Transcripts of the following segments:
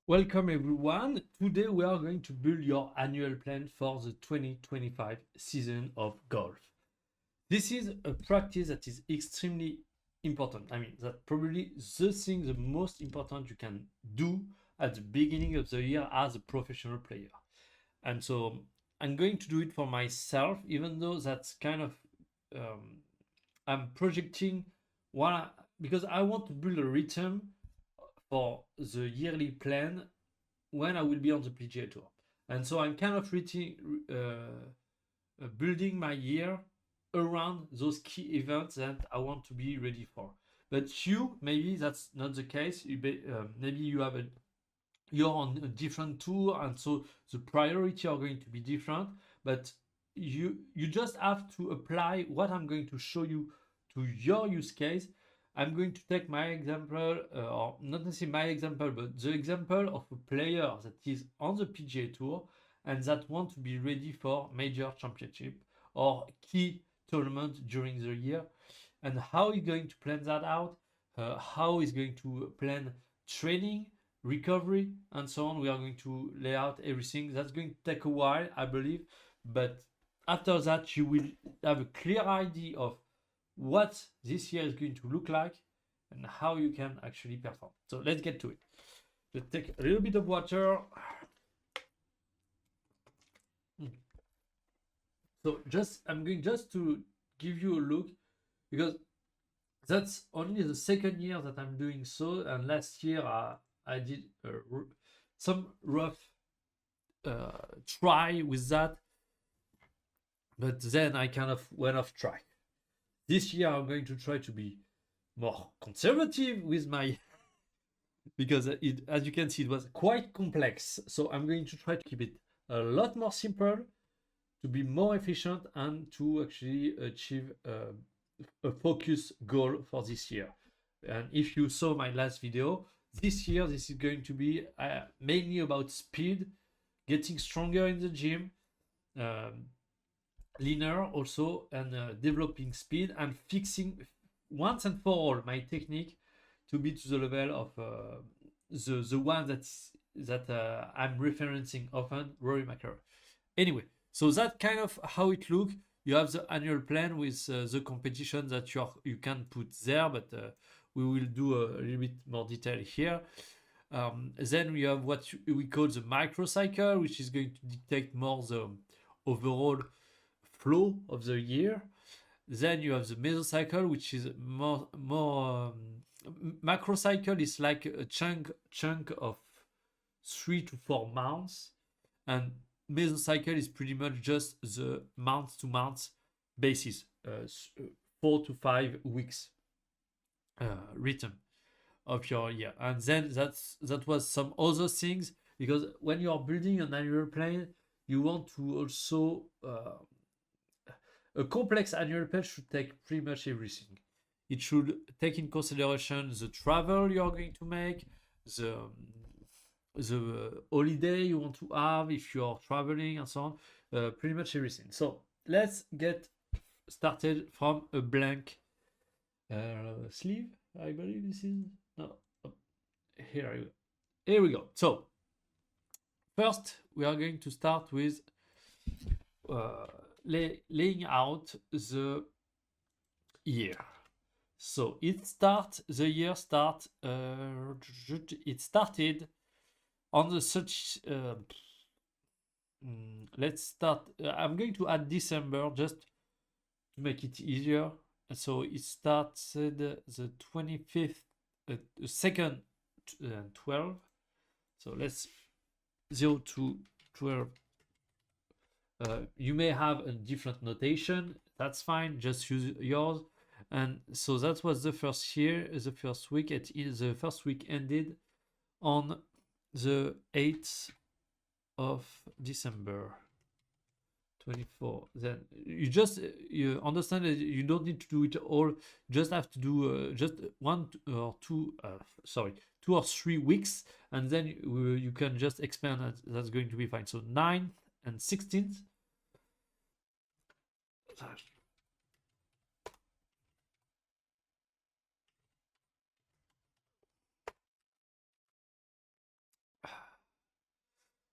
Welcome everyone. Today we are going to build your annual plan for the 2025 season of golf. This is a practice that is extremely important. I mean, that's probably the most important you can do at the beginning of the year as a professional player. And so I'm going to do it for myself, even though that's kind of I'm projecting because I want to build a rhythm for the yearly plan when I will be on the PGA Tour. And so I'm kind of building my year around those key events that I want to be ready for. But maybe that's not the case. Maybe you're on a different tour, and so the priority are going to be different. But you just have to apply what I'm going to show you to your use case. I'm going to take my example, or not necessarily my example, but the example of a player that is on the PGA Tour and that want to be ready for major championship or key tournament during the year, and how he's going to plan that out, how he's going to plan training, recovery, and so on. We are going to lay out everything. That's going to take a while, I believe, but after that, you will have a clear idea of what this year is going to look like and how you can actually perform. So let's get to it. Let's take a little bit of water. So I'm going just to give you a look, because that's only the second year that I'm doing so, and last year I did some rough try with that, but then I kind of went off track. This year I'm going to try to be more conservative with my because as you can see, it was quite complex. So I'm going to try to keep it a lot more simple, to be more efficient, and to actually achieve a focus goal for this year. And if you saw my last video, this year this is going to be mainly about speed, getting stronger in the gym, leaner also, and developing speed and fixing once and for all my technique to be to the level of the one that I'm referencing often, Rory McIlroy. Anyway, so that's kind of how it looks. You have the annual plan with the competition that you can put there, but we will do a little bit more detail here. Then we have what we call the microcycle, which is going to dictate more the overall flow of the year. Then you have the mesocycle, which is more macrocycle is like a chunk of 3 to 4 months, and mesocycle is pretty much just the month to month basis, 4 to 5 weeks rhythm of your year. And then that was some other things, because when you are building an annual plan, you want to also a complex annual plan should take pretty much everything. It should take in consideration the travel you are going to make, the holiday you want to have if you are traveling, and so on. Pretty much everything. So let's get started from a blank sleeve. I believe this is no. Here we go. So first we are going to start with laying out the year. So it started on the such. Let's start. I'm going to add December just to make it easier. So it started the 25th, 2nd, 12. So let's 0 to 12. You may have a different notation. That's fine. Just use yours. And so that was the first year, the first week. The first week ended on the 8th of December 24. Then you understand that you don't need to do it all. Just have to do just 2 or 3 weeks, and then you can just expand. That's going to be fine. So 9th and 16th.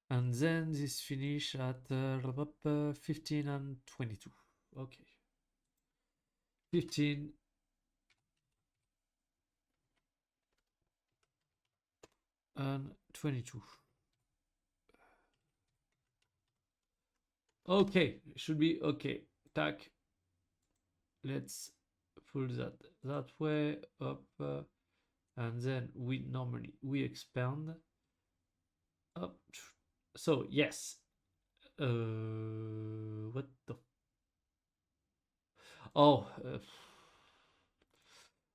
And then this finish at 15 and 22. Okay. 15 and 22. Okay, should be okay. Tack. Let's pull that way up, and then we expand up. So yes. What the? Oh.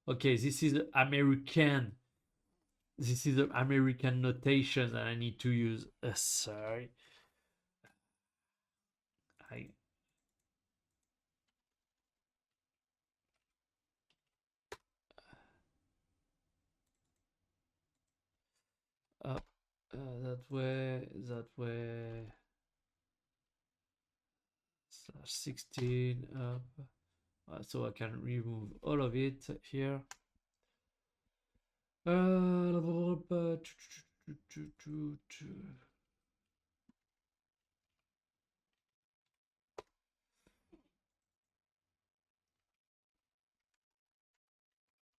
Okay, this is American. This is the American notation that I need to use. Sorry. I up that way /16 up, so I can remove all of it here.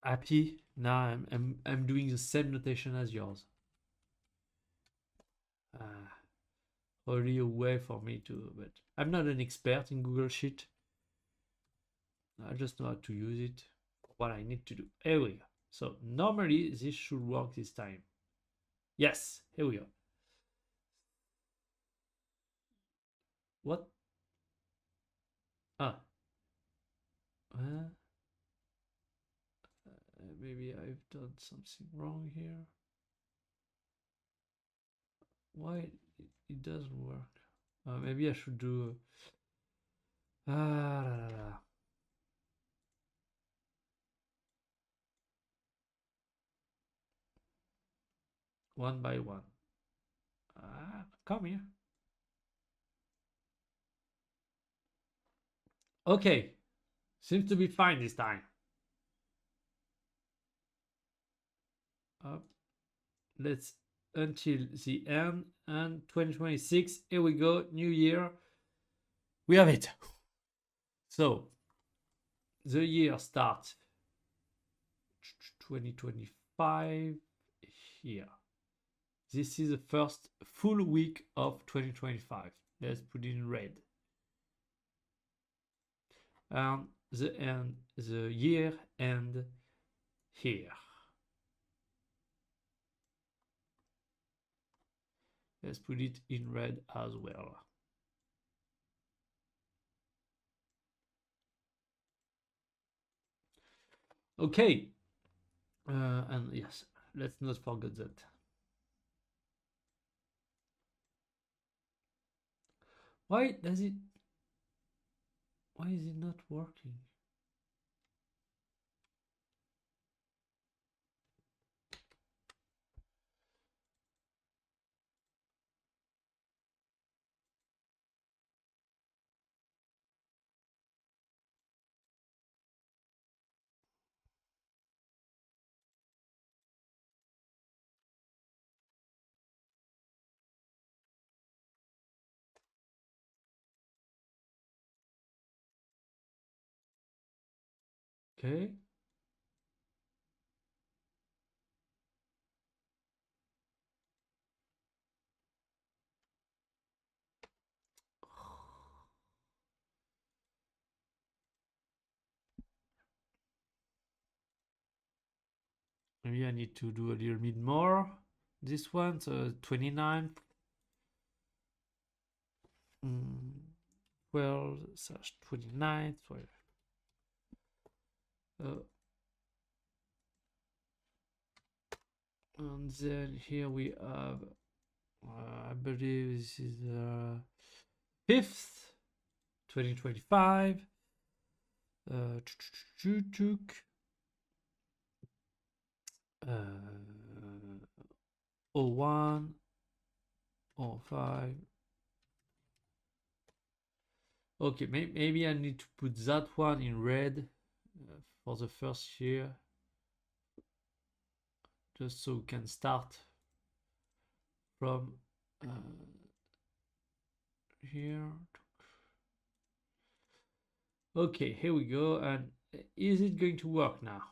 Happy now. I'm doing the same notation as yours. Only a way for me to, but I'm not an expert in Google Sheet. I just know how to use it for what I need to do. Here we go. So normally this should work this time. Yes, here we go. What? Ah. Maybe I've done something wrong here. Why it doesn't work? Maybe I should do. La, la, la. One by one. Come here. Okay, seems to be fine this time. Up. Let's until the end and 2026. Here we go. New year. We have it. So the year starts 2025 here. This is the first full week of 2025. Let's put it in red. And the year end here. Let's put it in red as well. Okay. And yes, let's not forget that. Why is it not working? Okay. Maybe I need to do a little bit more. This one, so 29th. 12/29th. And then here we have, I believe this is 5th, 2025. 01, 05. Okay, maybe I need to put that one in red for the first year, just so we can start from here. Okay, here we go. And is it going to work now?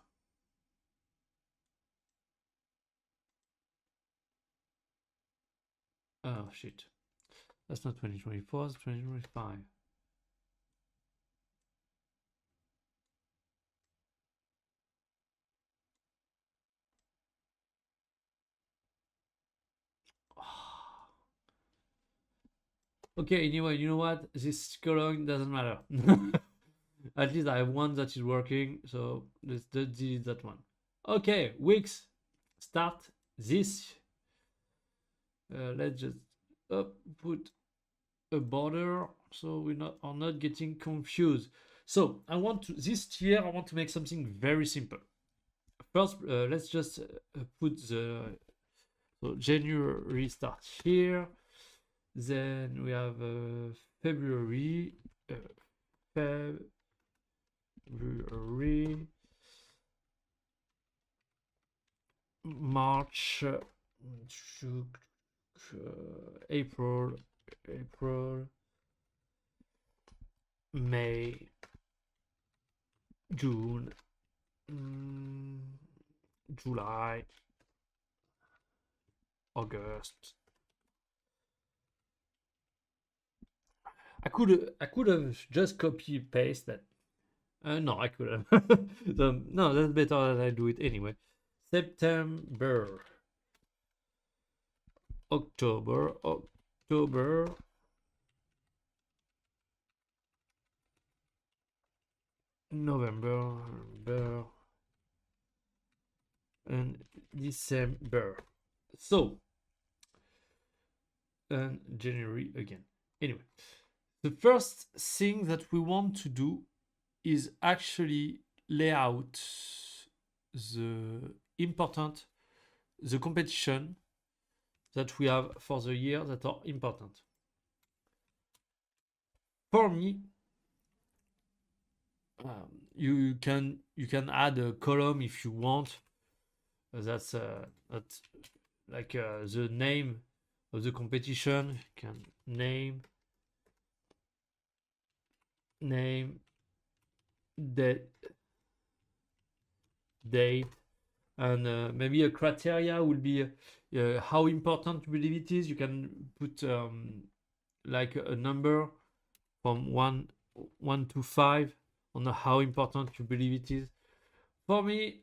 Oh shit. That's not 2024, it's 2025. Okay, anyway, you know what? This column doesn't matter. At least I have one that is working, so let's delete that one. Okay, Wix, start this. Let's just put a border so we are not getting confused. So I want to this year I want to make something very simple. First, let's just put the so January start here. Then we have February, February, March, April, May, June, July, August. I could have just copy paste that. No, I could have. So, no, that's better that I do it anyway. September, October, November, and December. So, and January again. Anyway, the first thing that we want to do is actually lay out the competition that we have for the year that are important. For me, you can add a column if you want. That's like the name of the competition. You can name, date, and maybe a criteria will be how important you believe it is. You can put like a number from 1 to 5 on how important you believe it is. For me,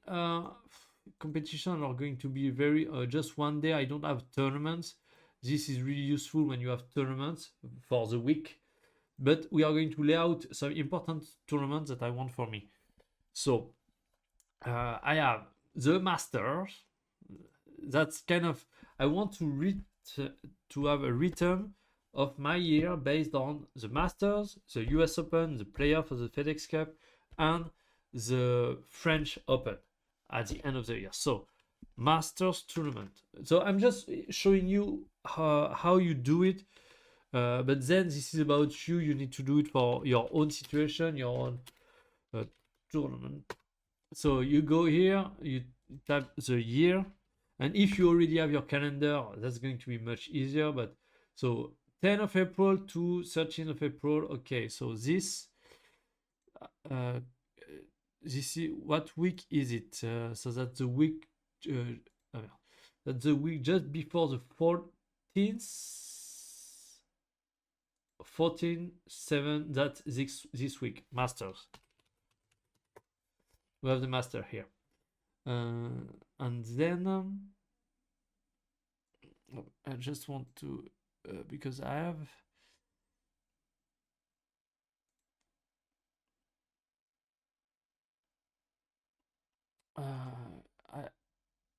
competition are going to be very just one day. I don't have tournaments. This is really useful when you have tournaments for the week. But we are going to lay out some important tournaments that I want for me. So I have the Masters. That's kind of I want to have a rhythm of my year based on the Masters, the US Open, the playoff of the FedEx Cup, and the French Open at the end of the year. So Masters tournament. So I'm just showing you how you do it. But then this is about you. You need to do it for your own situation, your own tournament. So you go here, you type the year, and if you already have your calendar, that's going to be much easier. But so 10 of April to 13 of April. Okay, so this is what week is it? So that's the week. That's the week just before the 14th. 14/7. That's this week. Masters. We have the master here, and then I just want to because I have.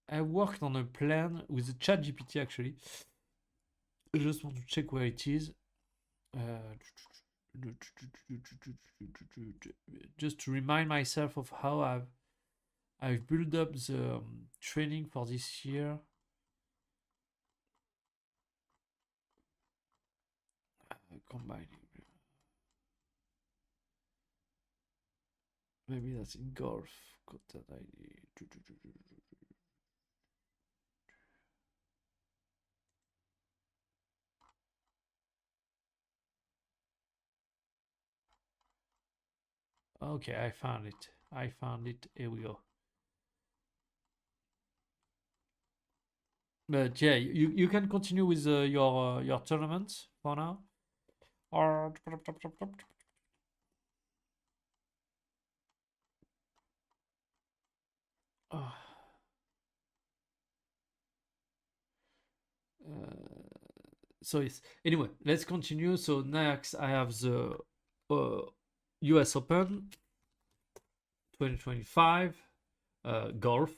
I worked on a plan with the ChatGPT actually. I just want to check where it is. Just to remind myself of how I've built up the training for this year. Combining. Maybe that's in golf. Content ID. Okay, I found it. I found it. Here we go. But yeah, you can continue with your tournaments for now. Or uh, so yes. Anyway, let's continue. So next, I have the uh, U.S. Open 2025 golf.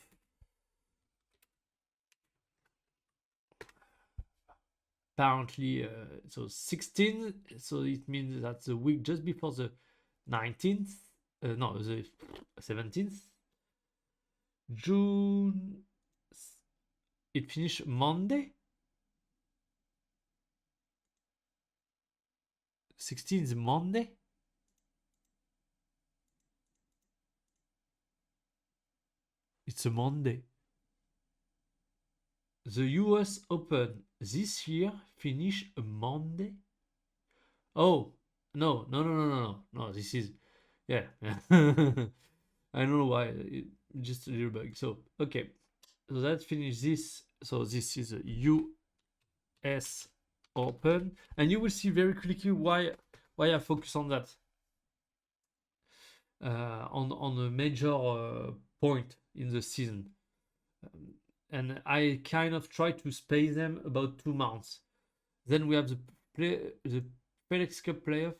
Apparently, so 16. So it means that the week just before the 19th, no, the 17th June. It finished Monday. 16th is Monday. It's a Monday. The US Open this year finished a Monday. Oh, no, no, no, no, no, no, no. This is, yeah. I don't know why. Just a little bug. So, okay. So that finished this. So this is a US Open. And you will see very quickly why I focus on that. On a major point in the season. And I kind of try to space them about 2 months. Then we have the FedEx Cup playoff.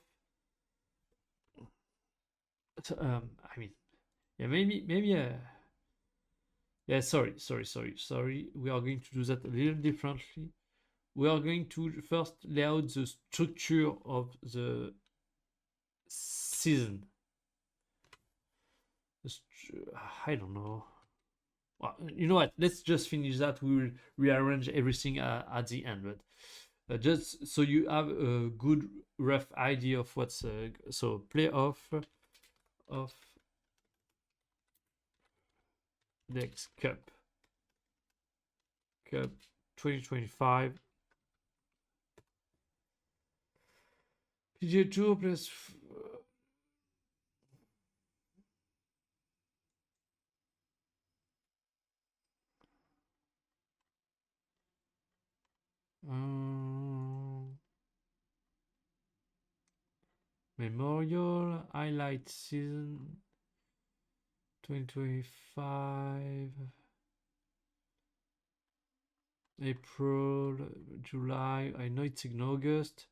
So, I mean, yeah, maybe. Yeah, sorry. We are going to do that a little differently. We are going to first lay out the structure of the season. I don't know. Well, you know what? Let's just finish that. We will rearrange everything at the end. But just so you have a good rough idea of what's so playoff of next Cup 2025 PGA Tour plus Memorial Highlight Season 2025 April, July. I know it's in August.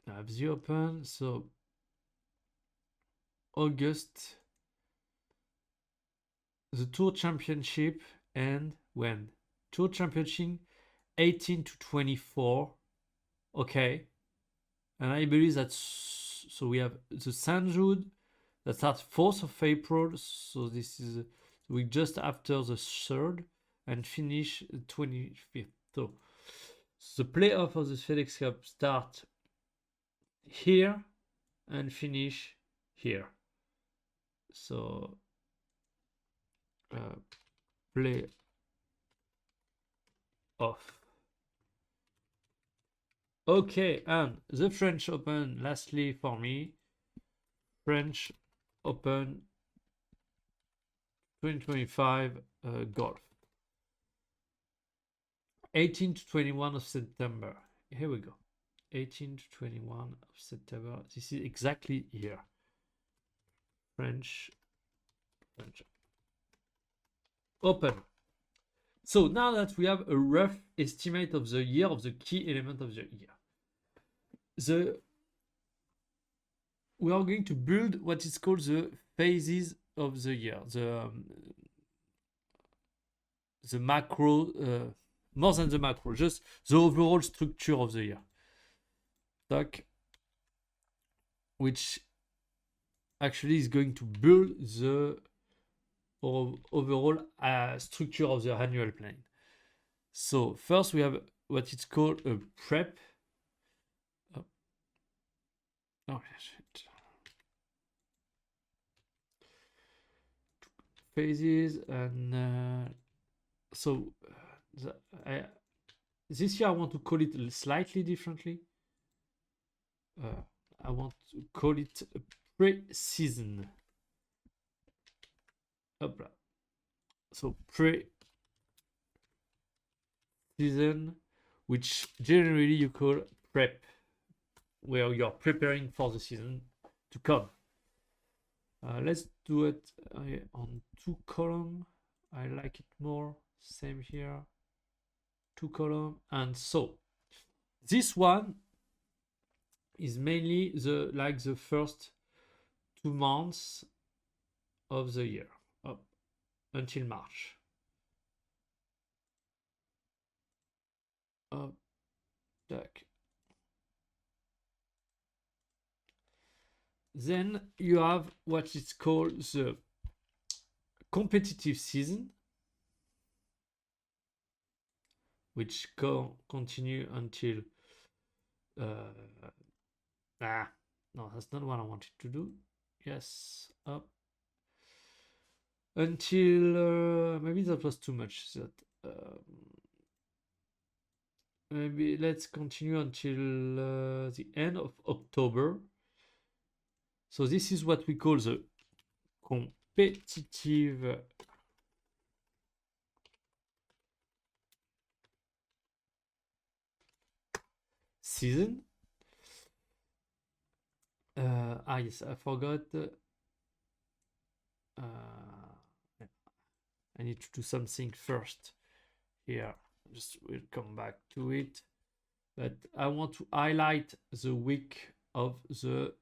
I have the Open, so August, the Tour Championship, and when Tour Championship 18 to 24. Okay, and I believe that's so we have the St. Jude that starts 4th of April. So this is the week just after the 3rd and finish 25th. So the playoff of the FedEx Cup start here and finish here. So play off. Okay, and the French Open, lastly for me, French Open 2025 golf. 18 to 21 of September. Here we go. 18 to 21 of September. This is exactly here. French Open. So now that we have a rough estimate of the year, of the key element of the year, we are going to build what is called the phases of the year, the macro, more than the macro, just the overall structure of the year. Which actually is going to build the overall structure of the annual plan. So first we have what is called a prep. Oh shit. Phases and so this year I want to call it slightly differently. I want to call it pre-season. Hopla. So pre-season, which generally you call prep, where you're preparing for the season to come. Let's do it on 2 column. I like it more. Same here. 2 column. And so this one is mainly the first 2 months of the year up until March. Tac. Then you have what is called the competitive season, which continue until no, that's not what I wanted to do. Yes, up until maybe that was too much. That maybe let's continue until the end of October. So this is what we call the competitive season. Yes, I forgot. I need to do something first here. We'll come back to it. But I want to highlight the week of the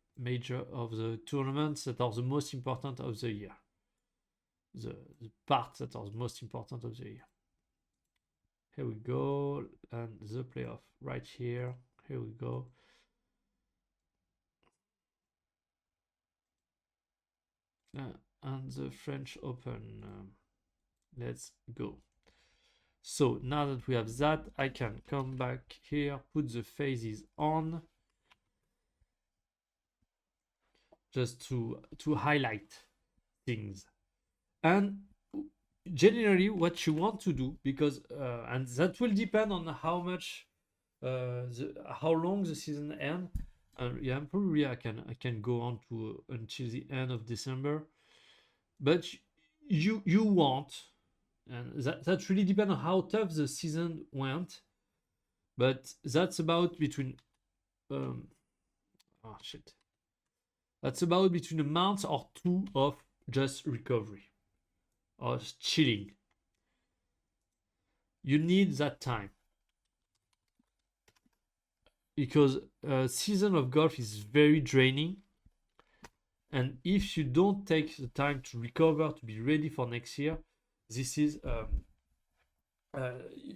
tournaments that are the most important of the year. The parts that are the most important of the year. Here we go. And the playoff right here. Here we go. And the French Open. Let's go. So now that we have that, I can come back here, put the phases on, just to highlight things. And generally what you want to do, because and that will depend on how much how long the season ends. Yeah, probably I can go on to until the end of December, but you want, and that really depends on how tough the season went, but that's about between that's about between a month or 2 of just recovery or chilling. You need that time, because a season of golf is very draining, and if you don't take the time to recover, to be ready for next year, this is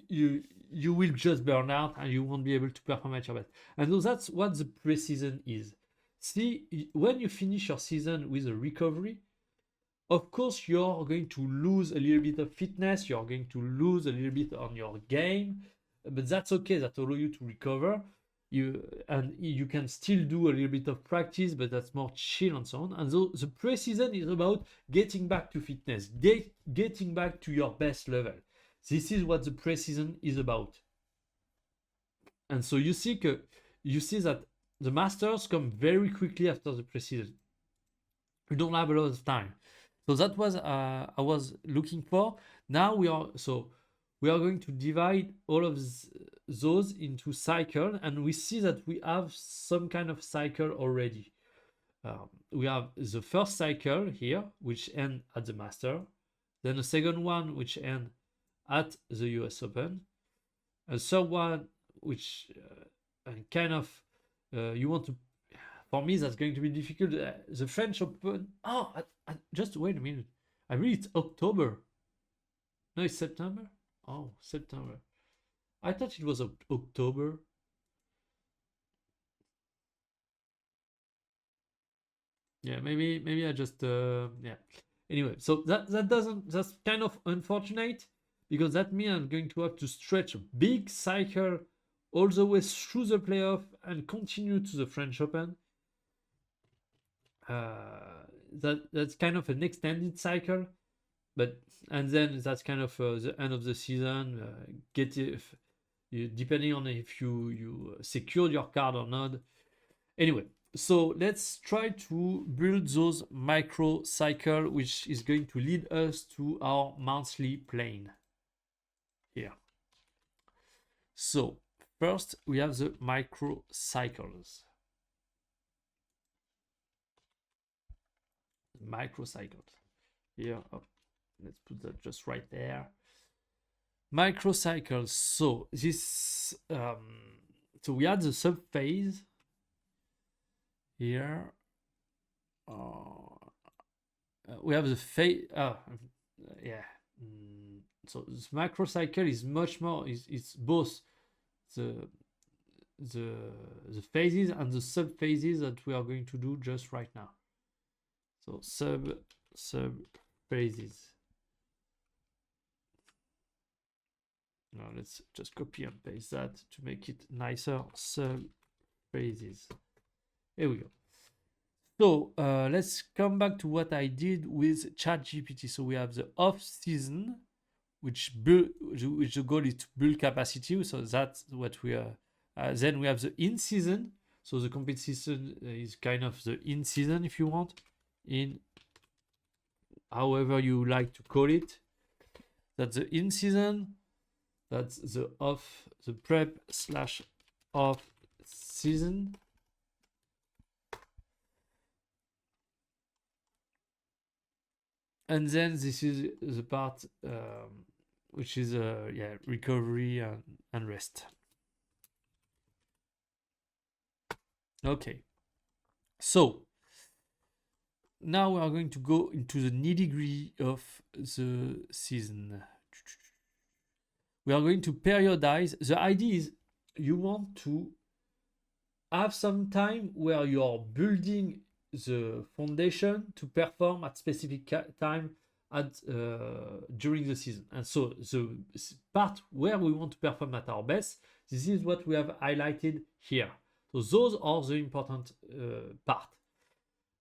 you will just burn out and you won't be able to perform at your best. And so that's what the pre-season is. See, when you finish your season with a recovery, of course you're going to lose a little bit of fitness, you're going to lose a little bit on your game, but that's okay. That allows you to recover. You can still do a little bit of practice, but that's more chill and so on. And so the pre-season is about getting back to fitness, getting back to your best level. This is what the pre-season is about. And so you see that the Masters come very quickly after the pre-season. You don't have a lot of time. So that was I was looking for. Now we are going to divide all of those into cycle, and we see that we have some kind of cycle already. We have the first cycle here, which ends at the Master, then the second one, which ends at the US Open, a third one, which kind of you want to. For me, that's going to be difficult. The French Open. Oh, just wait a minute. I read it's October. No, it's September. Oh, September. I thought it was October. Yeah, maybe I just yeah. Anyway, so that's kind of unfortunate, because that means I'm going to have to stretch a big cycle all the way through the playoff and continue to the French Open. That's kind of an extended cycle, and then that's kind of the end of the season. Depending on if you secured your card or not. Anyway, So let's try to build those micro cycle, which is going to lead us to our monthly plane here. So first we have the micro cycles. Microcycles. Here, oh, let's put that just right there. Microcycles. So this, so we had the subphase here. We have the phase. Yeah. So this macrocycle is much more. It's both the phases and the subphases that we are going to do just right now. So sub phases. Now let's just copy and paste that to make it nicer. Sub phases. Here we go. So let's come back to what I did with ChatGPT. So we have the off season, which the goal is to build capacity. So that's what we are. Then we have the in season. So the complete season is kind of the in season, if you want, in however you like to call it. That's the in season. That's the off, the prep / off season. And then this is the part which is recovery and rest. Okay, so now we are going to go into the nitty-gritty of the season. We are going to periodize. The idea is you want to have some time where you are building the foundation to perform at specific time at during the season. And so the part where we want to perform at our best, this is what we have highlighted here. So those are the important part.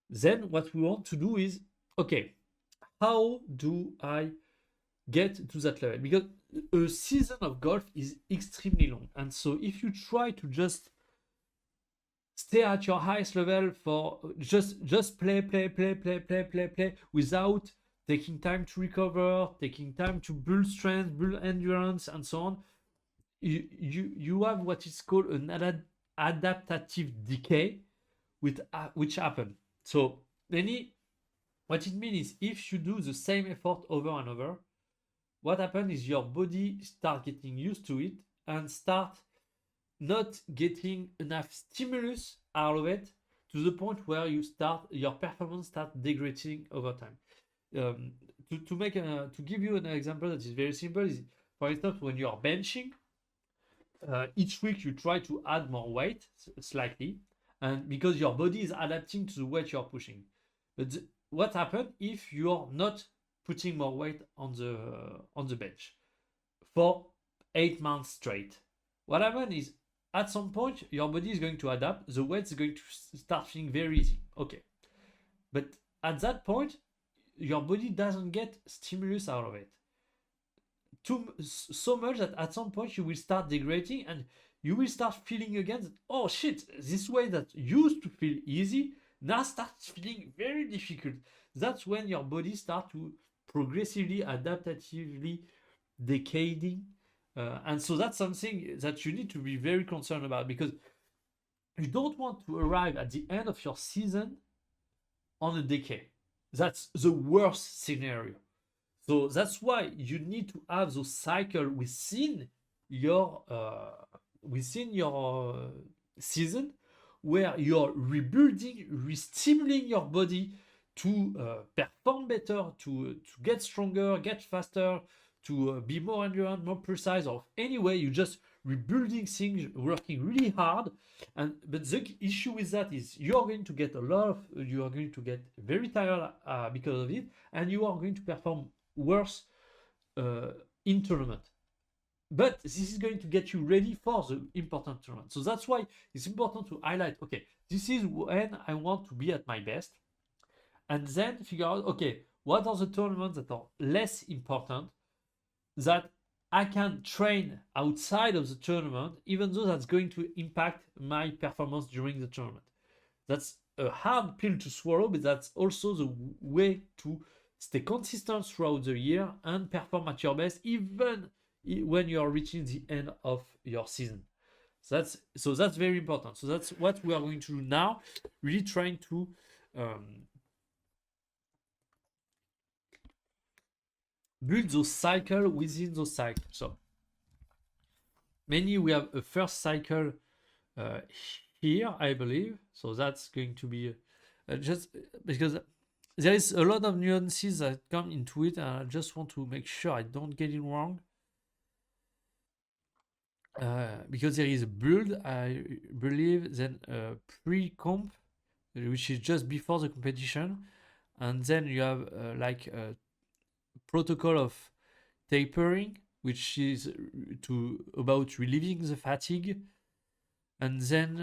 Then what we want to do is, okay, how do I get to that level? Because a season of golf is extremely long. And so if you try to just stay at your highest level for just play without taking time to recover, taking time to build strength, build endurance, and so on, you have what is called an adaptative decay, which happen. So what it means is if you do the same effort over and over, what happens is your body start getting used to it and start not getting enough stimulus out of it to the point where your performance start degrading over time. To give you an example that is very simple is, for instance, when you are benching, each week you try to add more weight slightly, and because your body is adapting to the weight you're pushing. But what happens if you're not putting more weight on the bench for 8 months straight? What happens is at some point your body is going to adapt, the weight is going to start feeling very easy. Okay, but at that point your body doesn't get stimulus out of it so much that at some point you will start degrading and you will start feeling again that, oh shit, this way that used to feel easy now starts feeling very difficult. That's when your body starts to progressively, adaptatively decaying. And so that's something that you need to be very concerned about, because you don't want to arrive at the end of your season on a decay. That's the worst scenario. So that's why you need to have those cycles within your season, where you're rebuilding, restimulating your body to perform better, to get stronger, get faster, to be more endurance, more precise, or anyway, you just rebuilding things, working really hard. But the issue with that is you are going to get very tired because of it, and you are going to perform worse in tournament. But this is going to get you ready for the important tournament. So that's why it's important to highlight, okay, this is when I want to be at my best. And then figure out, okay, what are the tournaments that are less important that I can train outside of the tournament, even though that's going to impact my performance during the tournament. That's a hard pill to swallow, but that's also the way to stay consistent throughout the year and perform at your best, even when you are reaching the end of your season. So that's very important. So that's what we are going to do now, really trying to build those cycle within those cycles. So mainly we have a first cycle here, I believe. So that's going to be just because there is a lot of nuances that come into it, and I just want to make sure I don't get it wrong. Because there is a build, I believe, then a pre-comp, which is just before the competition, and then you have like a protocol of tapering, which is to about relieving the fatigue, and then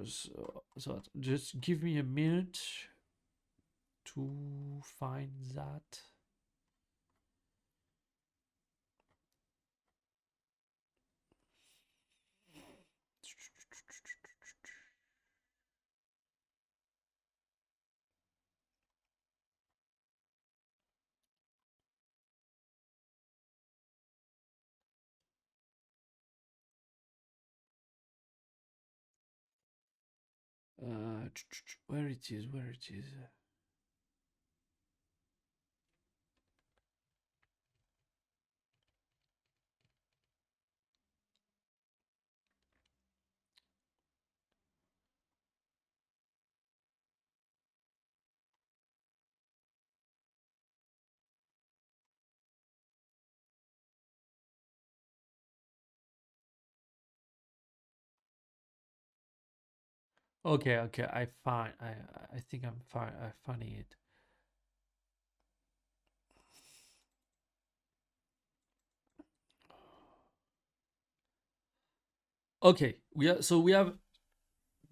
so just give me a minute to find that. Where it is, where it is. Okay, okay, I think I'm finding it. Okay, we have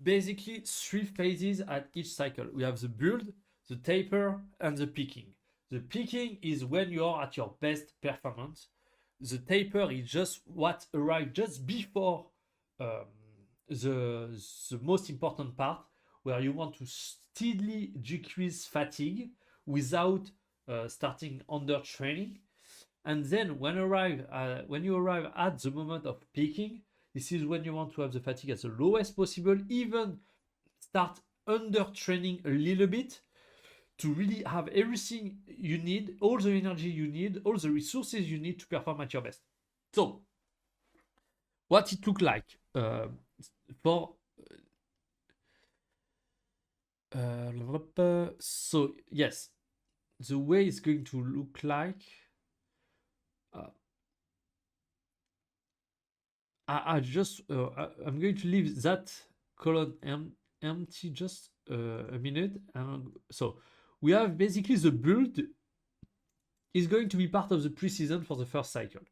basically three phases at each cycle. We have the build, the taper, and the peaking. The peaking is when you are at your best performance. The taper is just what arrives just before um, the most important part, where you want to steadily decrease fatigue without starting under training. And then when you arrive at the moment of peaking, this is when you want to have the fatigue as the lowest possible, even start under training a little bit to really have everything you need, all the energy you need, all the resources you need to perform at your best. So, what it look like for so yes, the way it's going to look like. I'm going to leave that column empty just a minute. And so we have basically the build is going to be part of the preseason for the first cycle.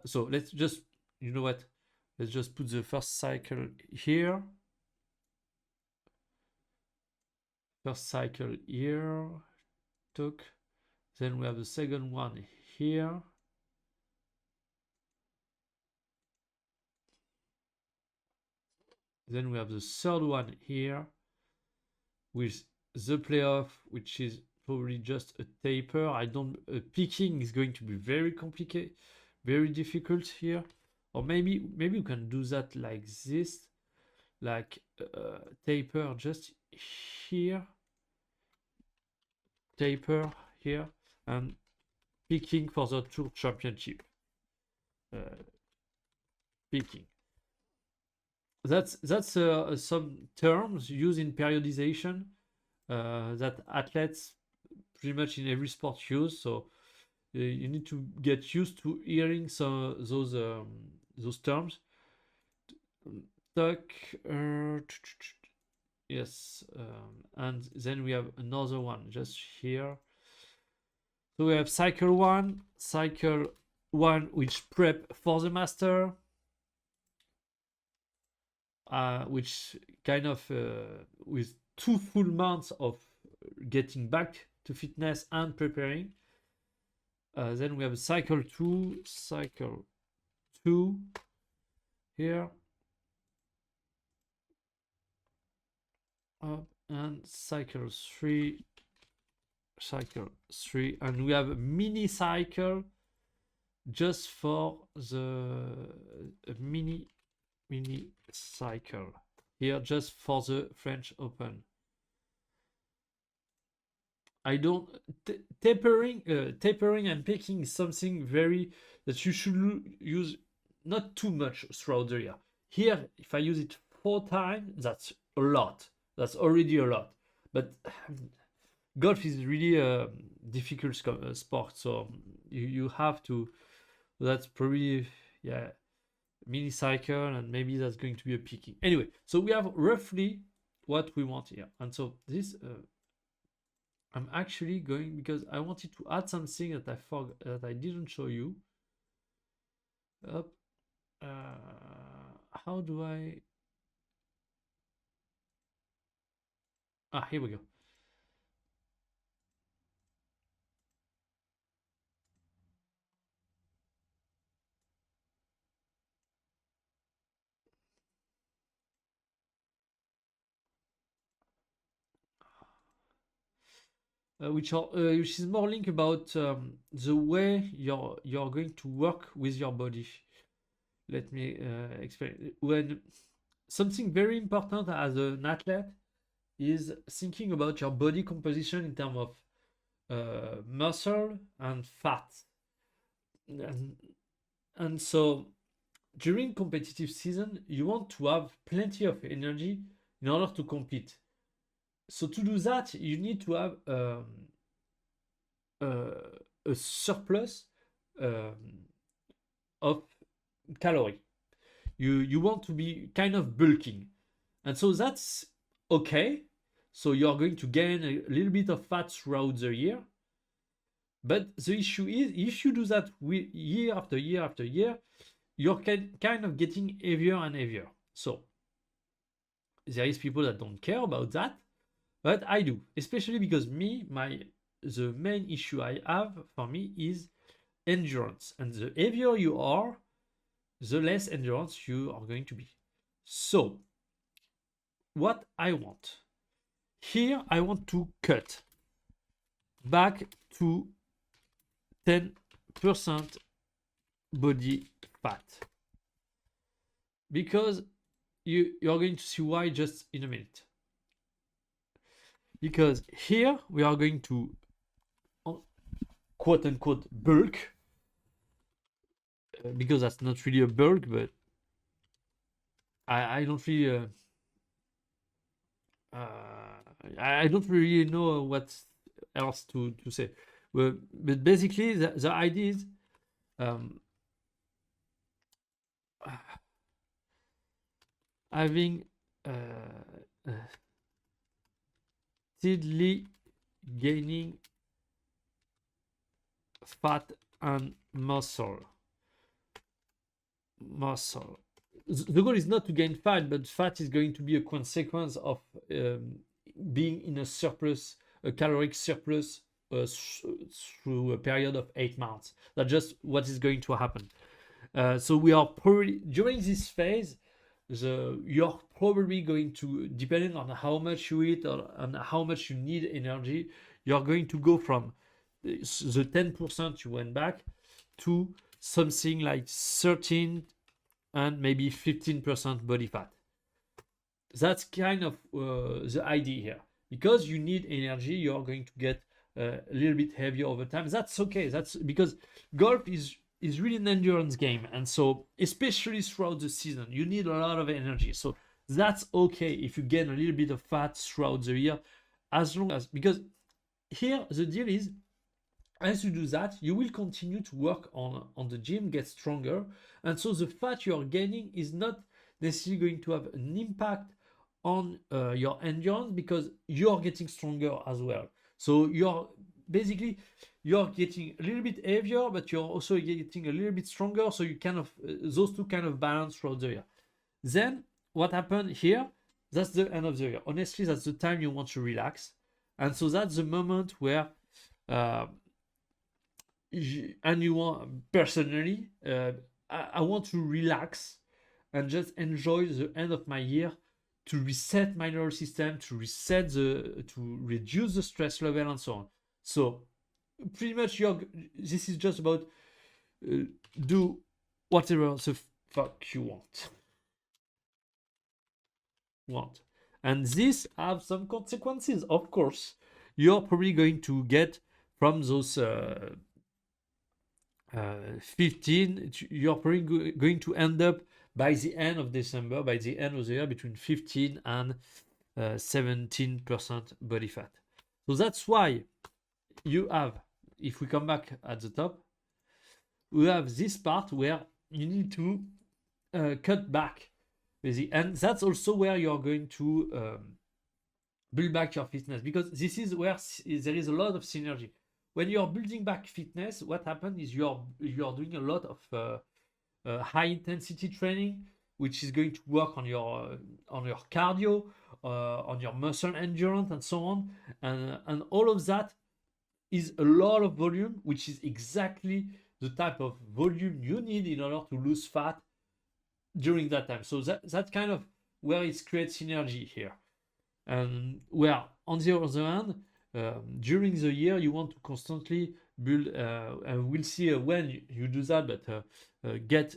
So let's just, you know what? Let's just put the first cycle here. First cycle here. Talk. Then we have the second one here. Then we have the third one here with the playoff, which is probably just a taper. Peaking is going to be very complicated, very difficult here. Or maybe we can do that like this, like taper just here, taper here, and peaking for the Tour Championship. Peaking. That's some terms used in periodization that athletes pretty much in every sport use. So you need to get used to hearing those terms. Tuck, yes, and then we have another one just here. So we have cycle one, which prep for the master. Which kind of with 2 full months of getting back to fitness and preparing. Then we have cycle two here. up and cycle 3, and we have a mini cycle just for the mini cycle here, just for the French Open. I don't tapering and picking is something very that you should use not too much throughout the year. Here, if I use it 4 times, that's a lot. That's already a lot. But golf is really a difficult sport, so you have to. That's probably mini cycle, and maybe that's going to be a picking. Anyway, so we have roughly what we want here, and so this. I'm actually going because I wanted to add something that I forgot that I didn't show you. Up. How do I? Here we go. Which is more linked about the way you're going to work with your body. Let me explain. When something very important as an athlete is thinking about your body composition in terms of muscle and fat, and so during competitive season you want to have plenty of energy in order to compete. So to do that, you need to have a surplus of calorie. You want to be kind of bulking, and so that's okay. So you're going to gain a little bit of fat throughout the year. But the issue is, if you do that year after year after year, you're kind of getting heavier and heavier. So there is people that don't care about that. But I do, especially because the main issue I have for me is endurance. And the heavier you are, the less endurance you are going to be. So, what I want. Here, I want to cut back to 10% body fat. Because you're going to see why just in a minute. Because here we are going to quote unquote bulk, because that's not really a bulk, but I don't really I don't really know what else to say. But basically the idea is having steadily gaining fat and muscle. The goal is not to gain fat, but fat is going to be a consequence of being in a surplus, a caloric surplus through a period of 8 months. That's just what is going to happen. So we are probably during this phase. You're probably going to, depending on how much you eat or on how much you need energy, you're going to go from the 10% you went back to something like 13 and maybe 15% body fat. That's kind of the idea here. Because you need energy, you're going to get a little bit heavier over time. That's okay. That's because golf is really an endurance game, and so especially throughout the season you need a lot of energy. So that's okay if you gain a little bit of fat throughout the year, as long as, because here the deal is, as you do that, you will continue to work on the gym, get stronger, and so the fat you're gaining is not necessarily going to have an impact on your endurance, because you're getting stronger as well. So you're basically getting a little bit heavier, but you're also getting a little bit stronger. So you kind of those two kind of balance throughout the year. Then what happened here? That's the end of the year. Honestly, that's the time you want to relax, and so that's the moment where, and you want personally, I want to relax and just enjoy the end of my year to reset my nervous system, to reduce the stress level and so on. So pretty much this is just about do whatever the fuck you want. And this have some consequences, of course. You're probably going to get from those 15, you're probably going to end up by the end of December, by the end of the year, between 15 and 17% body fat. So that's why you have, if we come back at the top, we have this part where you need to cut back. And that's also where you're going to build back your fitness, because this is where there is a lot of synergy. When you're building back fitness, what happens is you're doing a lot of high intensity training, which is going to work on your cardio, on your muscle endurance, and so on. And all of that is a lot of volume, which is exactly the type of volume you need in order to lose fat during that time. So that's kind of where it creates synergy here. And where on the other hand, during the year you want to constantly build, and we'll see when you do that, but get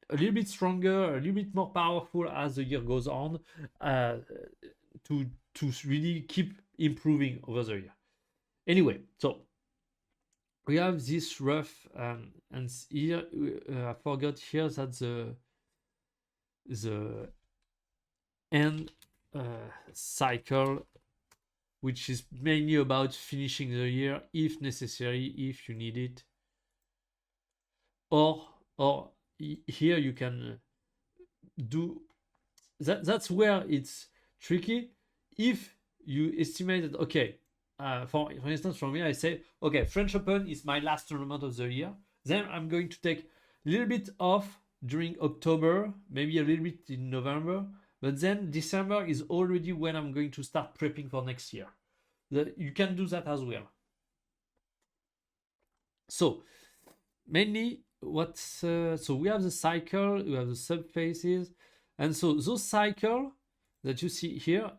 a little bit stronger, a little bit more powerful as the year goes on, to really keep improving over the year. Anyway, so we have this rough, and here I forgot here that the end cycle, which is mainly about finishing the year if necessary, if you need it, or here you can do that. That's where it's tricky. If you estimate that, okay, for instance, for me, I say, okay, French Open is my last tournament of the year, then I'm going to take a little bit off during October, maybe a little bit in November, but then December is already when I'm going to start prepping for next year. You can do that as well. So mainly so we have the cycle, we have the subphases, and so those cycle that you see here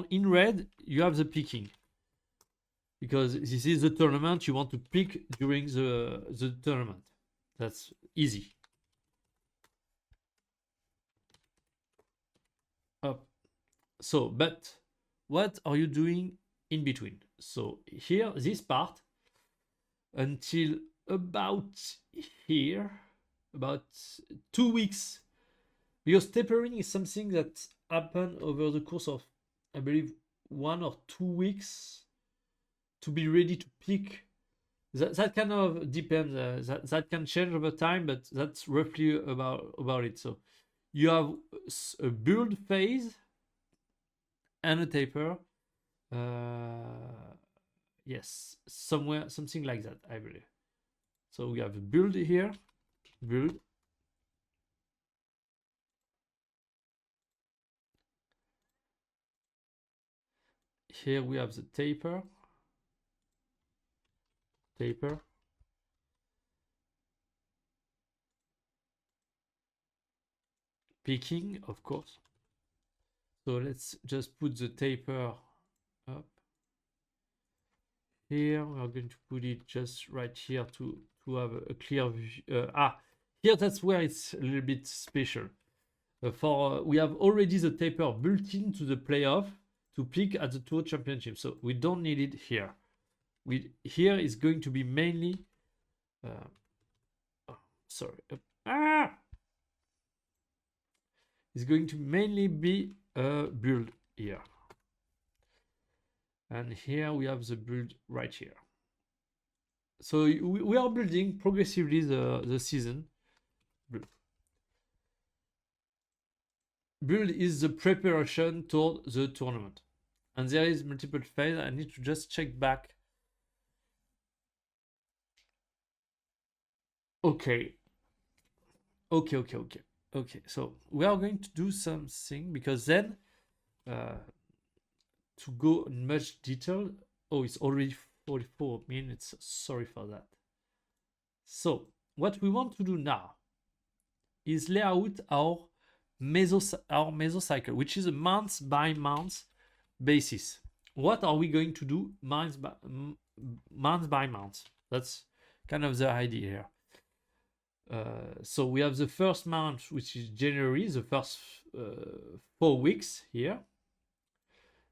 in red you have the peaking, because this is the tournament you want to peak during the tournament. That's easy. Up. So, but what are you doing in between? So here, this part, until about here, about 2 weeks, because tapering is something that happened over the course of, I believe, 1 or 2 weeks to be ready to peak. That kind of depends. That can change over time, but that's roughly about it. So you have a build phase and a taper. Yes, something like that, I believe. So we have a build here, build. Here we have the taper. Peaking, of course. So let's just put the taper up. Here we are going to put it just right here to have a clear view. Here that's where it's a little bit special. We have already the taper built into the playoff to peak at the Tour Championship, so we don't need it here. Here is going to be mainly it's going to mainly be a build here. And here we have the build right here. So we are building progressively the season. Build is the preparation toward the tournament. And there is multiple phases. I need to just check back. Okay. So we are going to do something, because then to go in much detail. Oh, it's already 44 minutes. Sorry for that. So what we want to do now is lay out our our mesocycle, which is a month by month basis. What are we going to do month by month? That's kind of the idea here. So we have the first month, which is January, the first 4 weeks here.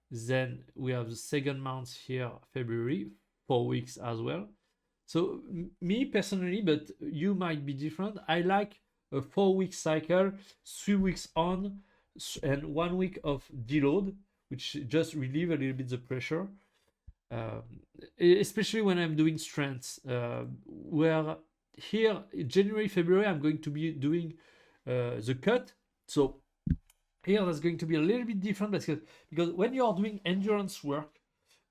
Then we have the second month here, February, 4 weeks as well. So me personally, but you might be different, I like a 4-week cycle, 3 weeks on and 1 week of deload, which just relieve a little bit the pressure. Especially when I'm doing strengths, where here January, February, I'm going to be doing the cut. So here that's going to be a little bit different because when you are doing endurance work,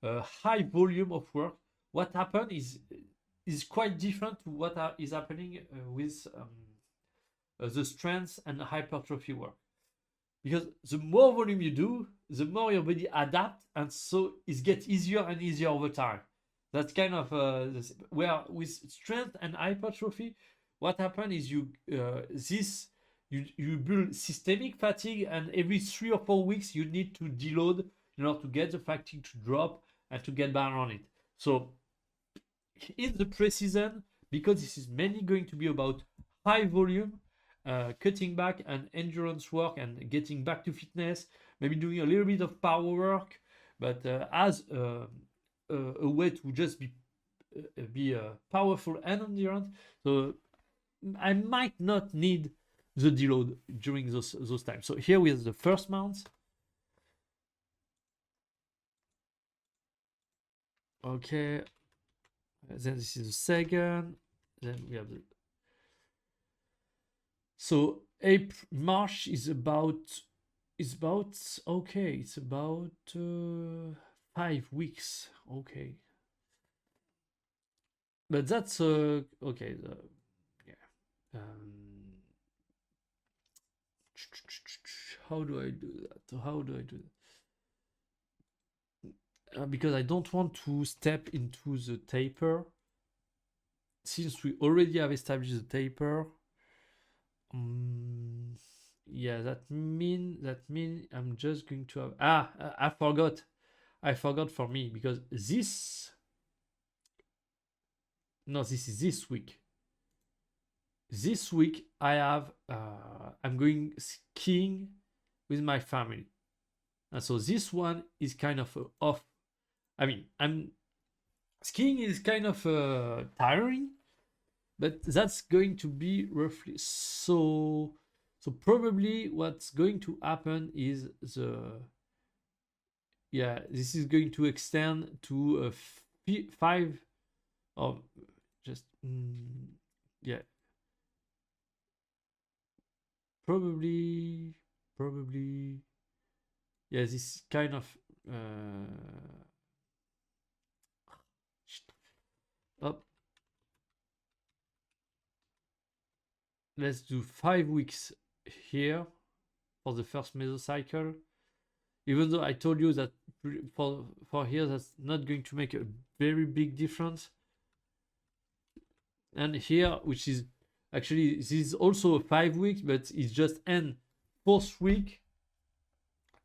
high volume of work, what happens is quite different to what is happening with the strength and hypertrophy work. Because the more volume you do, the more your body adapts, and so it gets easier and easier over time. That's kind of where with strength and hypertrophy, what happens is you build systemic fatigue, and every 3 or 4 weeks you need to deload in order to get the fatigue to drop and to get back on it. So in the pre-season, because this is mainly going to be about high volume, cutting back and endurance work and getting back to fitness, maybe doing a little bit of power work, but as a way to just be powerful and endurance. So I might not need the deload during those times. So here we have the first month. Okay, then this is the second. Then we have the. So March is about okay. It's about 5 weeks. Okay, but that's okay. Yeah. How do I do that? How do I do that? Because I don't want to step into the taper, since we already have established the taper. Yeah, that mean I'm just going to have I forgot for me, because this is this week. This week I have I'm going skiing with my family, and so this one is kind of off. I mean, skiing is kind of tiring, but that's going to be roughly so probably what's going to happen is this is going to extend to 5 or just probably this kind of let's do 5 weeks here for the first mesocycle, even though I told you that for here that's not going to make a very big difference. And here, which is actually, this is also 5 weeks, but it's just end 4th week,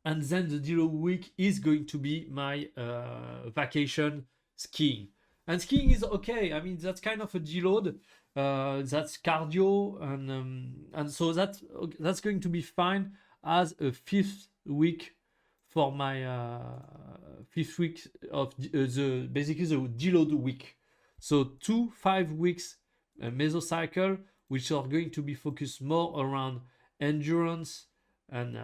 and then the deload week is going to be my vacation skiing. And skiing is okay. I mean, that's kind of a deload. That's cardio, and so that's going to be fine as a 5th week for my 5th week of basically the deload week. So 2 5 weeks mesocycle, which are going to be focused more around endurance and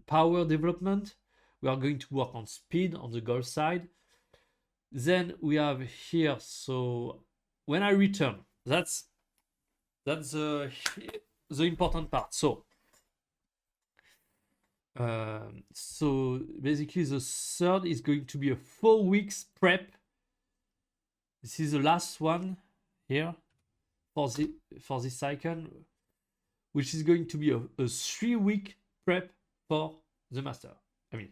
power development. We are going to work on speed on the goal side. Then we have here, so when I return, that's the important part. So basically the third is going to be a 4 weeks prep. This is the last one here for this cycle, which is going to be a 3 week prep for the master. I mean,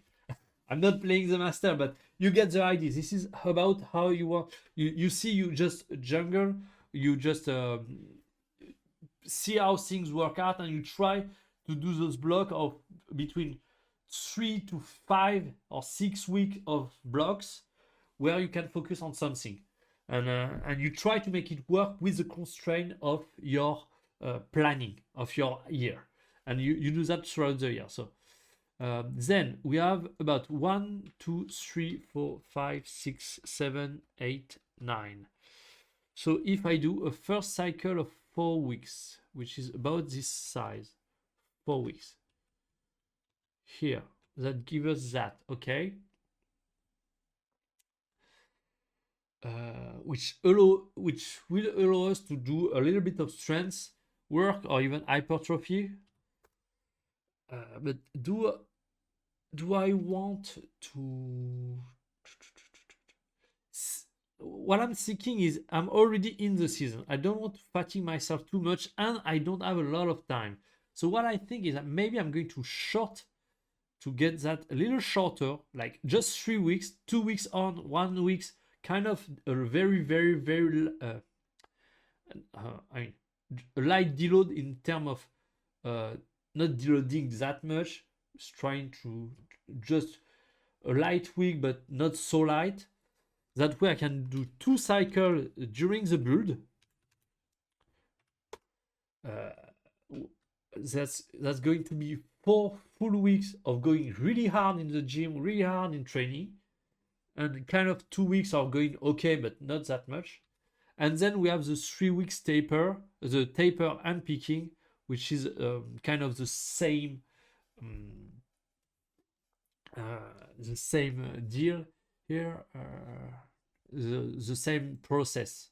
I'm not playing the master, but you get the idea. This is about how you want. You see, you just jungle. You just see how things work out, and you try to do those blocks of between 3 to 5 or 6 weeks of blocks where you can focus on something, and you try to make it work with the constraint of your planning of your year, and you do that throughout the year. So then we have about 1, 2, 3, 4, 5, 6, 7, 8, 9. So if I do a first cycle of 4 weeks, which is about this size, 4 weeks, here, that gives us that, okay? Which will allow us to do a little bit of strength work or even hypertrophy. But do I want to? What I'm thinking is I'm already in the season. I don't want to fatigue myself too much, and I don't have a lot of time. So what I think is that maybe I'm going to get that a little shorter, like just 3 weeks, 2 weeks on, 1 week, kind of a very, very, very I mean, a light deload in terms of not deloading that much, trying to just a light week, but not so light. That way I can do 2 cycles during the build. That's going to be 4 full weeks of going really hard in the gym, really hard in training, and kind of 2 weeks are going okay, but not that much. And then we have the 3 weeks taper, the taper and peaking, which is kind of the same deal here, the same process.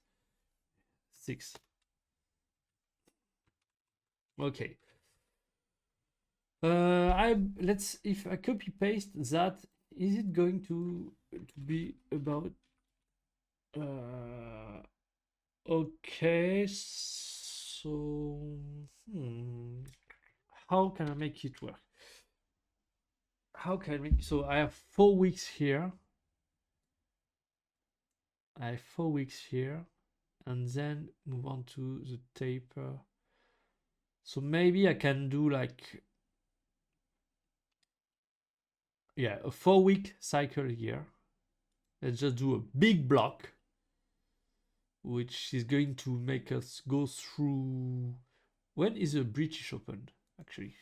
6. Okay. Let's, if I copy paste that, is it going to be about okay, so how can I make it work? How can I make, so I have 4 weeks here, I have 4 weeks here, and then move on to the taper. So maybe I can do like, yeah, a 4-week cycle here. Let's just do a big block, which is going to make us go through. When is the British Open, actually?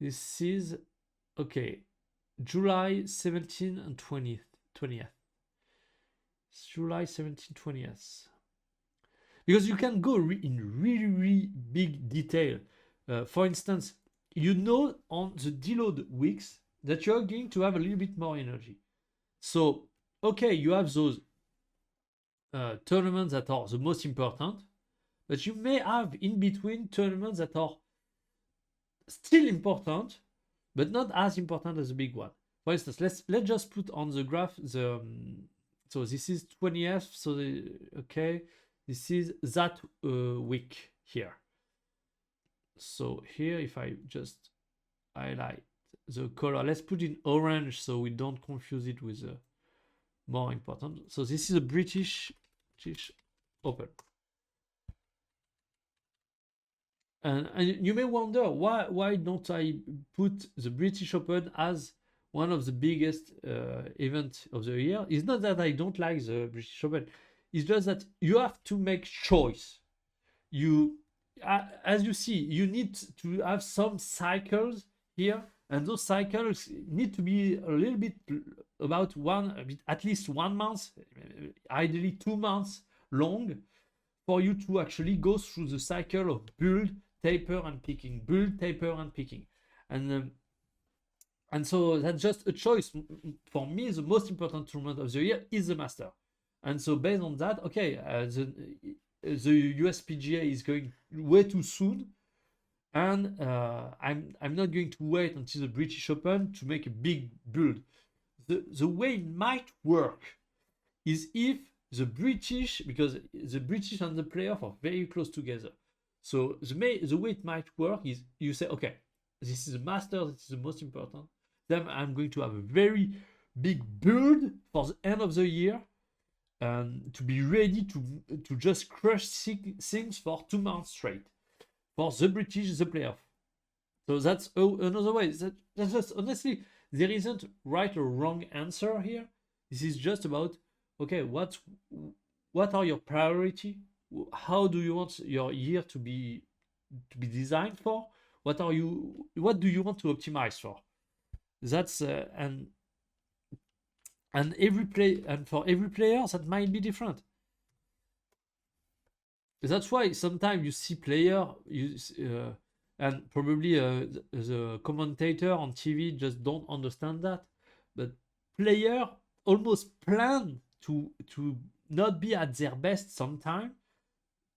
This is, okay, July 17th and 20th. July 17th, 20th. Because you can go in really, really big detail. For instance, you know on the deload weeks that you're going to have a little bit more energy. So, okay, you have those tournaments that are the most important, but you may have in between tournaments that are still important, but not as important as the big one. For instance, let's just put on the graph the so this is 20th. So okay, this is that week here. So here, if I just highlight the color, let's put in orange so we don't confuse it with the more important. So this is a British Open. And you may wonder, why don't I put the British Open as one of the biggest events of the year? It's not that I don't like the British Open. It's just that you have to make choice. As you see, you need to have some cycles here, and those cycles need to be a little bit about at least 1 month, ideally 2 months long, for you to actually go through the cycle of build, taper, and peaking, build, taper, and peaking, and so that's just a choice. For me, the most important tournament of the year is the Master, and so based on that, okay, the USPGA is going way too soon, and I'm not going to wait until the British Open to make a big build. The way it might work is if the British, because the British and the playoff are very close together. So the way it might work is you say, okay, this is a Master, this is the most important. Then I'm going to have a very big build for the end of the year, to be ready to just crush things for 2 months straight for the British, the playoff. So that's another way. That's just honestly, there isn't right or wrong answer here. This is just about, okay, what are your priority? How do you want your year to be designed for? What do you want to optimize for? That's and for every player that might be different. That's why sometimes you see player and probably the commentator on TV just don't understand that, but player almost plan to not be at their best sometime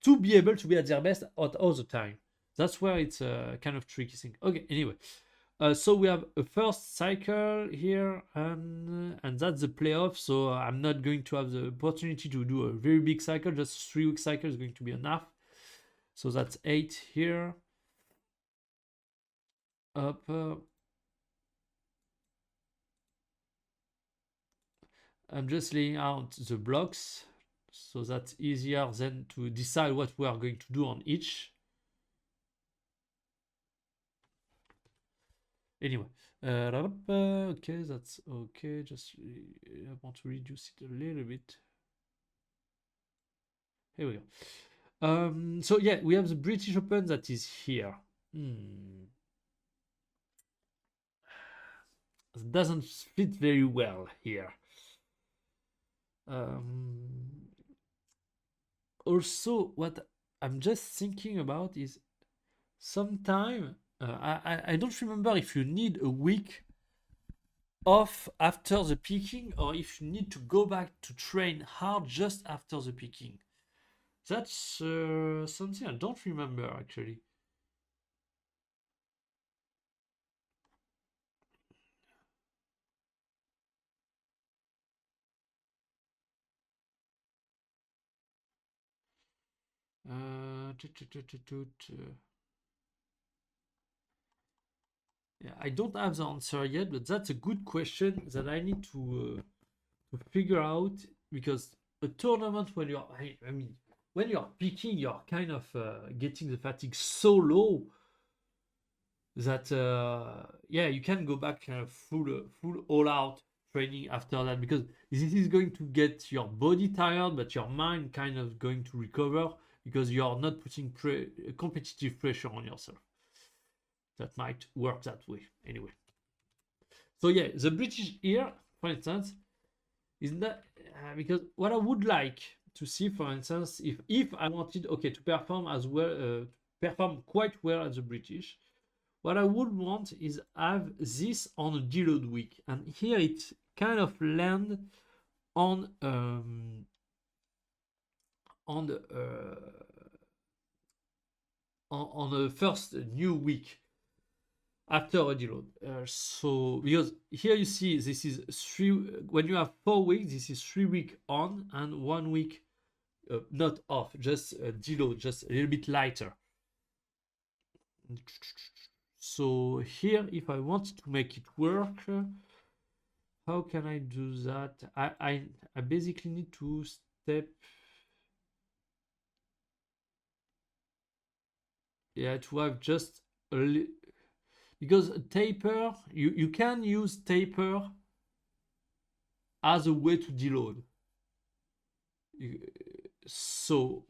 to be able to be at their best at all the time. That's where it's a kind of tricky thing. Okay, anyway. So we have a first cycle here, and that's the playoff. So I'm not going to have the opportunity to do a very big cycle. Just 3-week cycle is going to be enough. So that's 8 here. Up. I'm just laying out the blocks, so that's easier than to decide what we are going to do on each. Anyway, okay, that's okay. Just I want to reduce it a little bit. Here we go. So yeah, we have the British Open that is here. It doesn't fit very well here. Also, what I'm just thinking about is sometime I don't remember if you need a week off after the peaking or if you need to go back to train hard just after the peaking. That's something I don't remember actually. Yeah, I don't have the answer yet, but that's a good question that I need to figure out, because a tournament when you're, I mean, when you're peaking, you're kind of getting the fatigue so low that yeah, you can go back kind of full all out training after that, because this is going to get your body tired, but your mind kind of going to recover because you're not putting competitive pressure on yourself. That might work that way anyway. So yeah, the British here, for instance, is that because what I would like to see, for instance, if I wanted, okay, to perform as well, perform quite well as the British, what I would want is have this on a deload week, and here it kind of land on the first new week after a deload. So because here you see this is when you have 4 weeks, this is 3 weeks on and 1 week not off, just deload, just a little bit lighter. So here, if I want to make it work, how can I do that? I basically need to step, yeah, to have just a because taper, you can use taper as a way to deload. So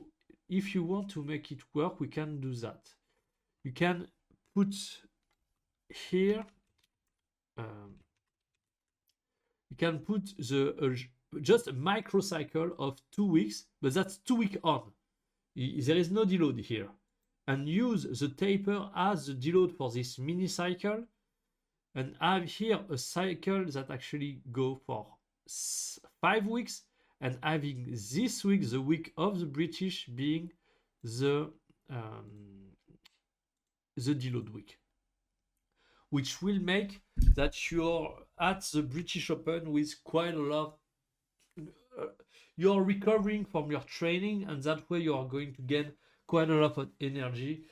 if you want to make it work, we can do that. You can put here, you can put the just a microcycle of 2 weeks, but that's 2 weeks on. There is no deload here. And use the taper as the deload for this mini cycle, and have here a cycle that actually go for 5 weeks, and having this week, the week of the British, being the deload week, which will make that you're at the British Open with quite a lot. You're recovering from your training, and that way you are going to gain quite a lot of energy.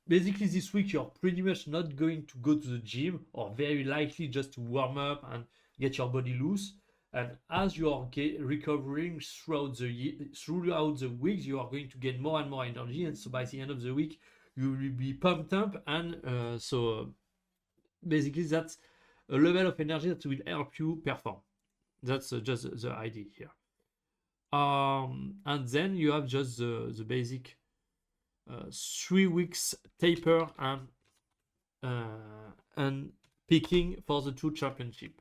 Basically, this week you're pretty much not going to go to the gym, or very likely just to warm up and get your body loose. And as you are recovering throughout the weeks, you are going to get more and more energy, and so by the end of the week, you will be pumped up, and basically that's a level of energy that will help you perform. That's just the idea here. And then you have just the basic 3 weeks taper and picking for the 2 championship.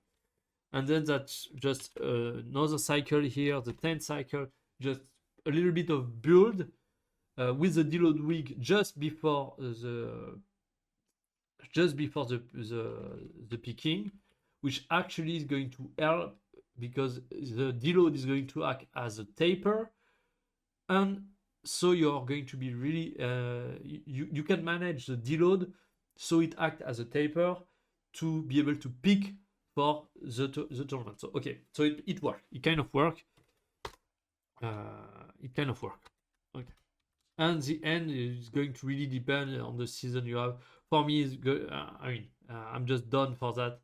And then that's just another cycle here, the 10th cycle, just a little bit of build with the deload week just before the picking, which actually is going to help because the deload is going to act as a taper, and so you're going to be really you can manage the deload so it acts as a taper to be able to pick for the tournament. So okay, so it worked. It kind of worked. Okay, and the end is going to really depend on the season you have. For me, is good. I'm just done for that.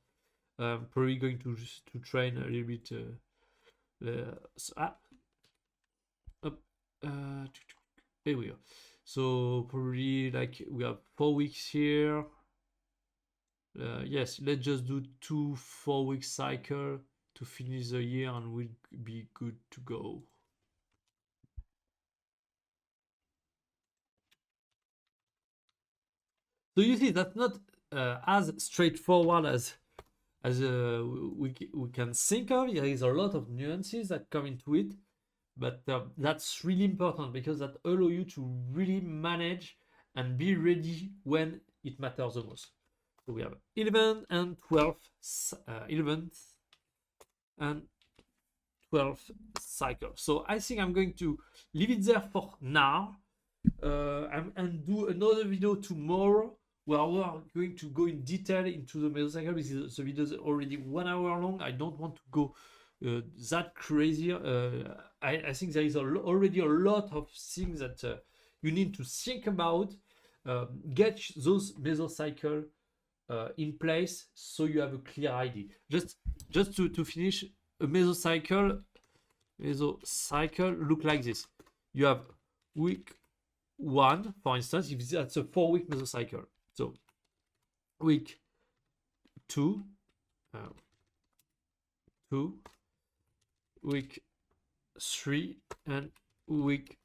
Probably going to train a little bit. Here we go. So probably like we have 4 weeks here. Yes, let's just do 2 4-week cycle to finish the year, and we'll be good to go. So you see, that's not as straightforward as we can think of. There is a lot of nuances that come into it, but that's really important because that allows you to really manage and be ready when it matters the most. So we have 11th and 12th, 11th and 12th cycle. So I think I'm going to leave it there for now and do another video tomorrow where we are going to go in detail into the mesocycle because the video is already 1 hour long. I don't want to go that crazy. I think there is already a lot of things that you need to think about. Get those mesocycle in place so you have a clear idea. Just to finish, a mesocycle look like this. You have week 1, for instance, if that's a 4-week mesocycle. So week 2, week 3, and week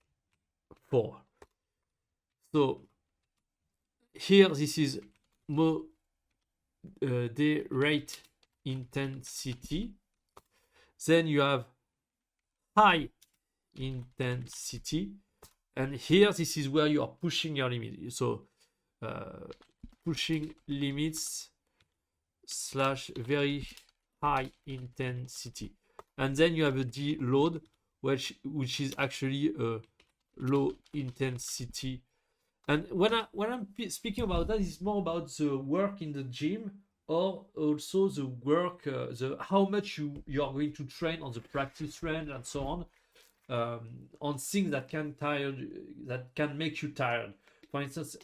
4. So here this is moderate intensity. Then you have high intensity, and here this is where you are pushing your limit. So pushing limits / very high intensity, and then you have a deload, which is actually a low intensity. And when I'm speaking about that, it's more about the work in the gym, or also the work, how much you are going to train on the practice range and so on things that can make you tired. For instance,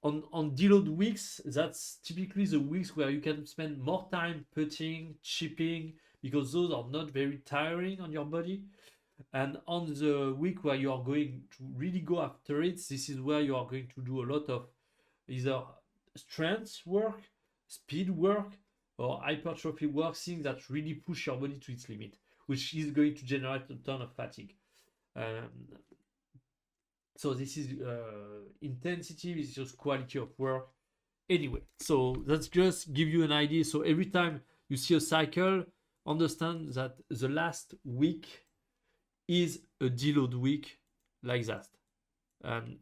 on deload weeks, that's typically the weeks where you can spend more time putting, chipping, because those are not very tiring on your body. And on the week where you are going to really go after it, this is where you are going to do a lot of either strength work, speed work, or hypertrophy work, things that really push your body to its limit, which is going to generate a ton of fatigue. So this is intensity, this is just quality of work. Anyway, so that's just give you an idea. So every time you see a cycle, understand that the last week is a deload week like that.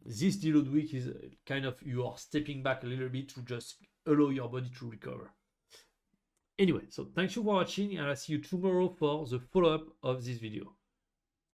This deload week is kind of, you are stepping back a little bit to just allow your body to recover. Anyway, so thank you for watching, and I'll see you tomorrow for the follow-up of this video.